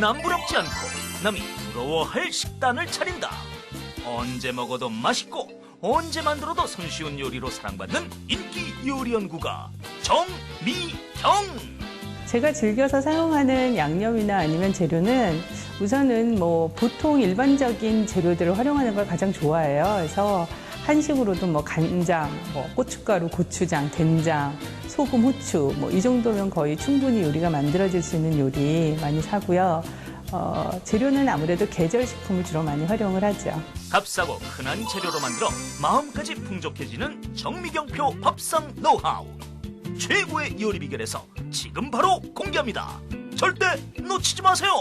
남부럽지 않고 남이 부러워할 식단을 차린다. 언제 먹어도 맛있고 언제 만들어도 손쉬운 요리로 사랑받는 인기 요리 연구가 정미경. 제가 즐겨서 사용하는 양념이나 아니면 재료는 우선은 뭐 보통 일반적인 재료들을 활용하는 걸 가장 좋아해요. 그래서 한식으로도 뭐 간장, 뭐 고춧가루, 고추장, 된장, 소금, 후추 뭐 이 정도면 거의 충분히 요리가 만들어질 수 있는 요리 많이 사고요. 재료는 아무래도 계절 식품을 주로 많이 활용을 하죠. 값싸고 흔한 재료로 만들어 마음까지 풍족해지는 정미경표 밥상 노하우. 최고의 요리 비결에서 지금 바로 공개합니다. 절대 놓치지 마세요.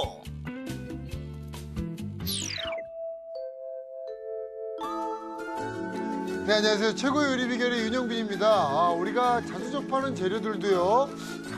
네, 안녕하세요. 최고의 요리 비결의 윤영빈입니다. 우리가 자주 접하는 재료들도요,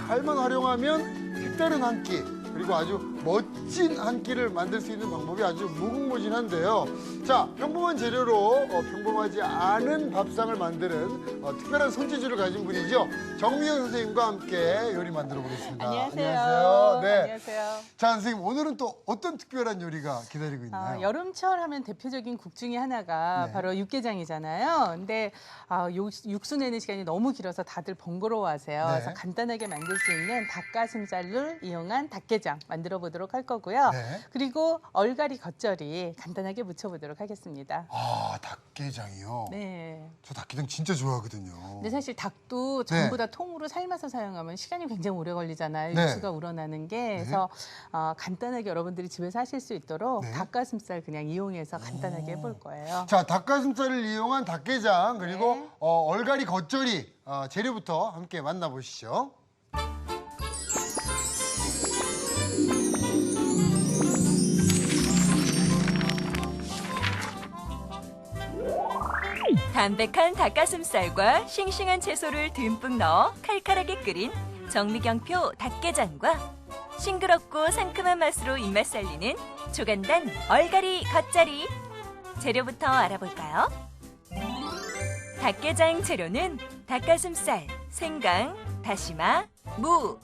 잘만 활용하면 색다른 한 끼, 그리고 아주 멋진 한 끼를 만들 수 있는 방법이 아주 무궁무진한데요. 자, 평범한 재료로 평범하지 않은 밥상을 만드는 특별한 손재주를 가진 분이죠. 정미경 선생님과 함께 요리 만들어 보겠습니다. 안녕하세요. 안녕하세요. 네. 안녕하세요. 자, 선생님, 오늘은 또 어떤 특별한 요리가 기다리고 있나요? 여름철 하면 대표적인 국 중에 하나가 네. 바로 육개장이잖아요. 근데 육수 내는 시간이 너무 길어서 다들 번거로워하세요. 네. 그래서 간단하게 만들 수 있는 닭가슴살을 이용한 닭게장 만들어 보도록 할 거고요. 네. 그리고 얼갈이 겉절이 간단하게 무쳐보도록 하겠습니다. 닭게장이요? 네. 저 닭게장 진짜 좋아하거든요. 근데 사실 닭도 전부 다 통으로 삶아서 사용하면 시간이 굉장히 오래 걸리잖아요. 네. 육수가 우러나는 게. 그래서 간단하게 여러분들이 집에서 하실 수 있도록 네. 닭가슴살 그냥 이용해서 간단하게 해볼 거예요. 자, 닭가슴살을 이용한 닭게장 그리고 네. 얼갈이 겉절이 재료부터 함께 만나보시죠. 담백한 닭가슴살과 싱싱한 채소를 듬뿍 넣어 칼칼하게 끓인 정미경표 닭게장과 싱그럽고 상큼한 맛으로 입맛 살리는 조간단 얼갈이 겉절이. 재료부터 알아볼까요? 닭게장 재료는 닭가슴살, 생강, 다시마, 무,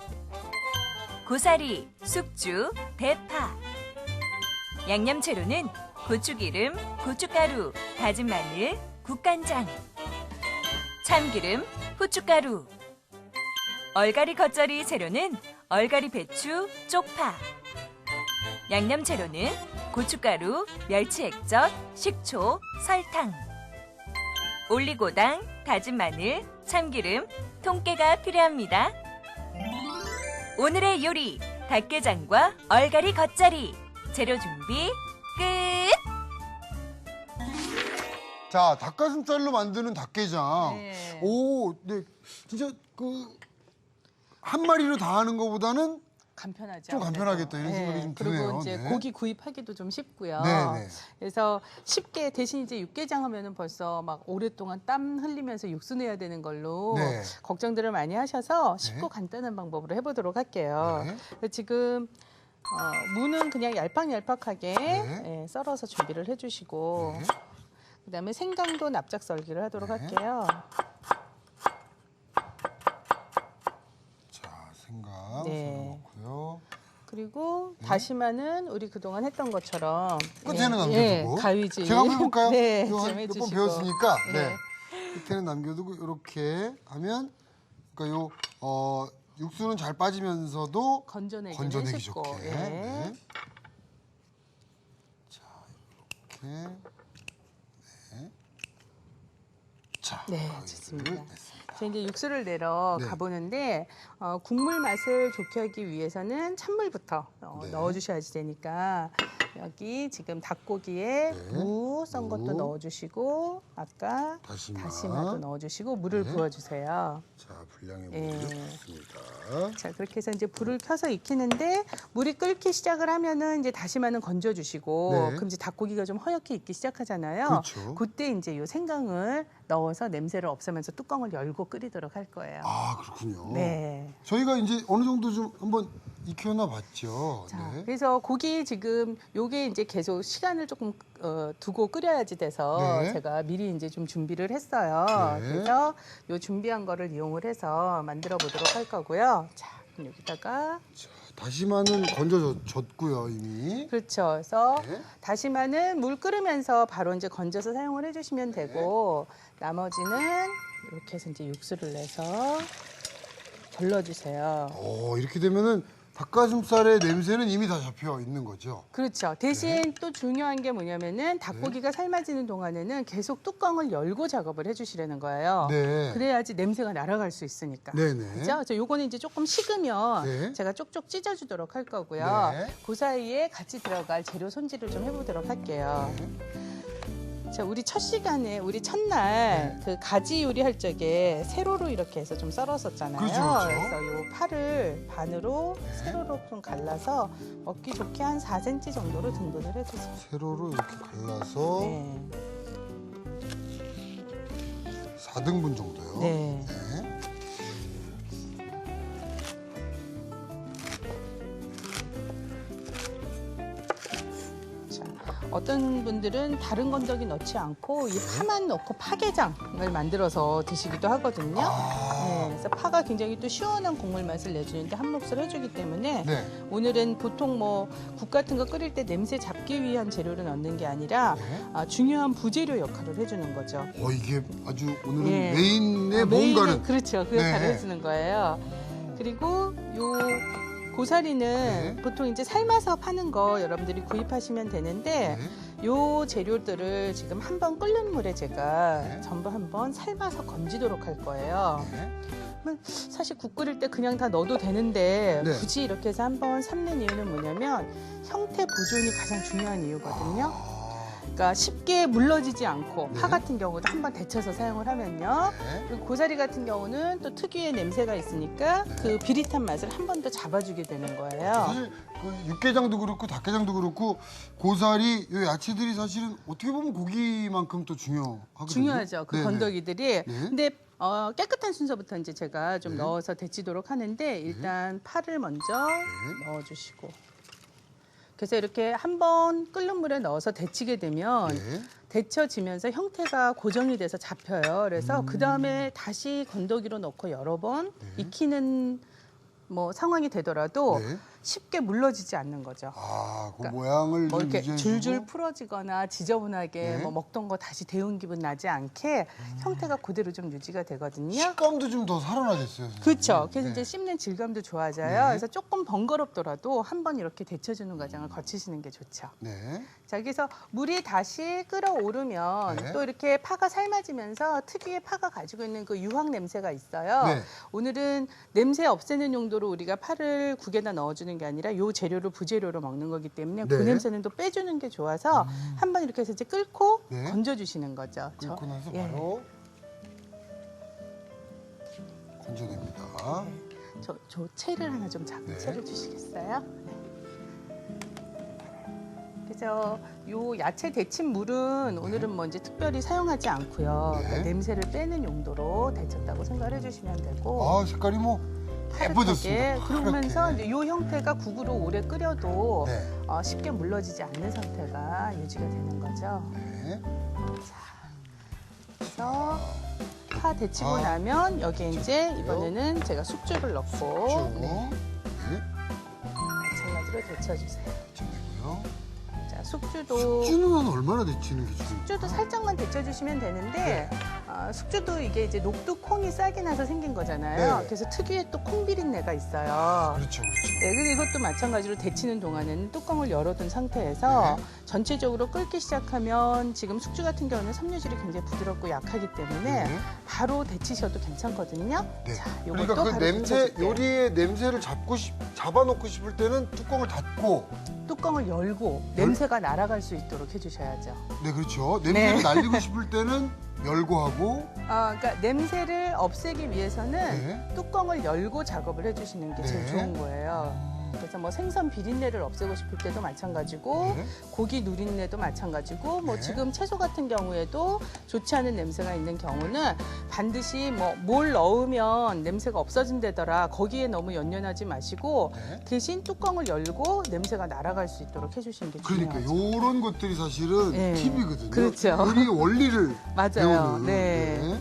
고사리, 숙주, 대파. 양념 재료는 고추기름, 고춧가루, 다진 마늘, 국간장, 참기름, 후춧가루. 얼갈이 겉절이 재료는 얼갈이 배추, 쪽파. 양념 재료는 고춧가루, 멸치 액젓, 식초, 설탕. 올리고당, 다진 마늘, 참기름, 통깨가 필요합니다. 오늘의 요리, 닭게장과 얼갈이 겉절이. 재료 준비 끝! 자, 닭가슴살로 만드는 닭게장. 네. 오, 네, 진짜 한 마리로 다 하는 것보다는 간편하죠. 좀 간편하겠다 이런 네. 생각이 좀 드네요. 그리고 이제 네. 고기 구입하기도 좀 쉽고요. 네, 네. 그래서 쉽게 대신 이제 육개장 하면은 벌써 막 오랫동안 땀 흘리면서 육수 내야 되는 걸로 네. 걱정들을 많이 하셔서 쉽고 네. 간단한 방법으로 해보도록 할게요. 네. 그래서 지금 무는 그냥 얄팍얄팍하게 네. 썰어서 준비를 해주시고 네. 그다음에 생강도 납작 썰기를 하도록 네. 할게요. 자, 생강 네. 넣고요. 그리고 다시마는 우리 그동안 했던 것처럼 끝에는 남겨두고. 가위질. 제가 한번 해볼까요? 네, 몇 좀 번 해주시고. 배웠으니까. 네. 네. 끝에는 남겨두고 이렇게 하면 그러니까 육수는 잘 빠지면서도 건져내기 좋게. 쉽고. 예. 네. 자, 이렇게. 네. 자, 네, 가위를 좋습니다. 냈습니다. 자, 이제 육수를 내러 네. 가보는데 국물 맛을 좋게 하기 위해서는 찬물부터 네. 넣어주셔야지 되니까 여기 지금 닭고기에 네. 무 썬 것도 무. 넣어주시고 아까 다시마. 다시마도 넣어주시고 물을 네. 부어주세요. 자, 분량의 예. 물을 붓습니다. 자, 그렇게 해서 이제 불을 켜서 익히는데 물이 끓기 시작을 하면은 이제 다시마는 건져주시고 네. 그럼 이제 닭고기가 좀 허옇게 익기 시작하잖아요. 그렇죠. 그때 이제 요 생강을 넣어서 냄새를 없애면서 뚜껑을 열고 끓이도록 할 거예요. 아, 그렇군요. 네. 저희가 이제 어느 정도 좀 한번 익혀놔 봤죠. 자, 네. 그래서 고기 지금 요게 이제 계속 시간을 조금 두고 끓여야지 돼서 네. 제가 미리 이제 좀 준비를 했어요. 네. 그래서 요 준비한 거를 이용을 해서 만들어 보도록 할 거고요. 자, 그럼 여기다가 자, 다시마는 건져졌고요, 이미. 그렇죠. 그래서 네. 다시마는 물 끓으면서 바로 이제 건져서 사용을 해주시면 되고 나머지는 이렇게 해서 이제 육수를 내서 걸러주세요. 이렇게 되면은 닭가슴살의 냄새는 이미 다 잡혀 있는 거죠. 그렇죠. 대신 또 중요한 게 뭐냐면은 닭고기가 삶아지는 동안에는 계속 뚜껑을 열고 작업을 해주시라는 거예요. 네. 그래야지 냄새가 날아갈 수 있으니까. 네네. 그렇죠? 그래서 요거는 이제 조금 식으면 네. 제가 쪽쪽 찢어주도록 할 거고요. 네. 그 사이에 같이 들어갈 재료 손질을 좀 해보도록 할게요. 자, 우리 첫 시간에, 우리 첫날 그 가지 요리할 적에 세로로 이렇게 해서 좀 썰었었잖아요. 그렇죠, 그렇죠. 그래서 요 파를 반으로 세로로 좀 갈라서 먹기 좋게 한 4cm 정도로 등분을 해주세요. 세로로 이렇게 갈라서 네. 4등분 정도요. 네. 네. 자, 어떤 분들은 다른 건더기 넣지 않고 이 파만 넣고 파게장을 만들어서 드시기도 하거든요. 네, 그래서 파가 굉장히 또 시원한 국물 맛을 내주는데 한 몫을 해주기 때문에 네. 오늘은 보통 뭐 국 같은 거 끓일 때 냄새 잡기 위한 재료를 넣는 게 아니라 네. 중요한 부재료 역할을 해주는 거죠. 이게 아주 오늘은 예. 메인의 메인은 뭔가는 그렇죠. 그 역할을 네. 해주는 거예요. 그리고 요 고사리는 네. 보통 이제 삶아서 파는 거 여러분들이 구입하시면 되는데 네. 요 재료들을 지금 한번 끓는 물에 제가 네. 전부 한번 삶아서 건지도록 할 거예요. 네. 그러면 사실 국 끓일 때 그냥 다 넣어도 되는데 네. 굳이 이렇게 해서 한번 삶는 이유는 뭐냐면 형태 보존이 가장 중요한 이유거든요. 그러니까 쉽게 물러지지 않고 네. 파 같은 경우도 한번 데쳐서 사용을 하면요. 네. 그리고 고사리 같은 경우는 또 특유의 냄새가 있으니까 네. 그 비릿한 맛을 한 번 더 잡아주게 되는 거예요. 사실 그 육개장도 그렇고 닭게장도 그렇고 고사리 요 야채들이 사실은 어떻게 보면 고기만큼 또 중요하거든요. 중요하죠. 그 네네. 건더기들이. 네. 근데 깨끗한 순서부터 이제 제가 좀 네. 넣어서 데치도록 하는데 일단 파를 먼저 네. 넣어주시고. 그래서 이렇게 한번 끓는 물에 넣어서 데치게 되면 네. 데쳐지면서 형태가 고정이 돼서 잡혀요. 그래서 그 다음에 다시 건더기로 넣고 여러 번 익히는 뭐 상황이 되더라도 네. 쉽게 물러지지 않는 거죠. 그 그러니까 모양을 뭐 좀 이렇게 유지해주고. 줄줄 풀어지거나 지저분하게 네. 뭐 먹던 거 다시 데운 기분 나지 않게 형태가 그대로 좀 유지가 되거든요. 식감도 좀 더 살아나겠어요. 선생님. 그렇죠. 그래서 네. 이제 씹는 질감도 좋아져요. 네. 그래서 조금 번거롭더라도 한번 이렇게 데쳐주는 과정을 거치시는 게 좋죠. 네. 자, 그래서 물이 다시 끓어오르면 네. 또 이렇게 파가 삶아지면서 특유의 파가 가지고 있는 그 유황 냄새가 있어요. 네. 오늘은 냄새 없애는 용도로 우리가 파를 국에다 넣어주는 게 아니라 요 재료를 부재료로 먹는 거기 때문에 그 네. 냄새는 또 빼주는 게 좋아서 한번 이렇게 해서 이제 끓고 네. 건져주시는 거죠. 끓고 나서 예. 바로 건져냅니다. 저 채를 하나 좀 작은 네. 채를 주시겠어요? 네. 그래서 요 야채 데친 물은 오늘은 뭐 이제 특별히 사용하지 않고요. 네. 그러니까 냄새를 빼는 용도로 데쳤다고 생각을 해주시면 되고 색깔이 뭐 파릇하게 예뻐졌습니다. 그러면서 파랗게. 이제 요 형태가 국으로 오래 끓여도 네. 쉽게 물러지지 않는 상태가 유지가 되는 거죠. 네. 그래서 파 데치고 나면 여기에 이제 이번에는 제가 숙주를 넣고 쭉. 네, 네. 마찬가지로 데쳐주세요. 데쳐내고요. 자, 숙주도 숙주는 한 얼마나 데치는 게 좋을까요? 숙주도 살짝만 데쳐주시면 되는데 숙주도 이게 이제 녹두 콩이 싹이 나서 생긴 거잖아요. 네. 그래서 특유의 또 콩비린내가 있어요. 그렇죠, 그렇죠. 네, 그리고 이것도 마찬가지로 데치는 동안에는 뚜껑을 열어둔 상태에서 네. 전체적으로 끓기 시작하면 지금 숙주 같은 경우는 섬유질이 굉장히 부드럽고 약하기 때문에 네. 바로 데치셔도 괜찮거든요. 네. 자, 요것도 그러니까 그 바로 냄새, 데쳐줄게요. 요리의 냄새를 잡아놓고 싶을 때는 뚜껑을 닫고, 뚜껑을 열고 냄새가 날아갈 수 있도록 해주셔야죠. 네, 그렇죠. 냄새를 네. 날리고 싶을 때는 열고 하고, 그러니까 냄새를 없애기 위해서는 네. 뚜껑을 열고 작업을 해주시는 게 제일 네. 좋은 거예요. 그래서 뭐 생선 비린내를 없애고 싶을 때도 마찬가지고 네. 고기 누린내도 마찬가지고 뭐 네. 지금 채소 같은 경우에도 좋지 않은 냄새가 있는 경우는 반드시 뭐 뭘 넣으면 냄새가 없어진다더라 거기에 너무 연연하지 마시고 네. 대신 뚜껑을 열고 냄새가 날아갈 수 있도록 해주시는 게 그러니까 중요하죠. 요런 것들이 사실은 네. 팁이거든요. 그렇죠. 요리의 원리를 맞아요. 배우는. 네.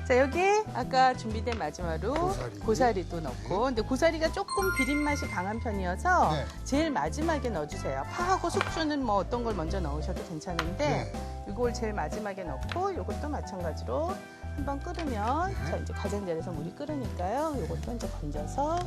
자, 자, 여기에 아까 준비된 마지막으로 고사리. 고사리도 넣고, 근데 고사리가 조금 비린 맛이 강한 편이어서 네. 제일 마지막에 넣어주세요. 파하고 숙주는 뭐 어떤 걸 먼저 넣으셔도 괜찮은데 이걸 제일 마지막에 넣고 이것도 마찬가지로 한번 끓으면 자 이제 가장자리에서 물이 끓으니까요. 이것도 이제 건져서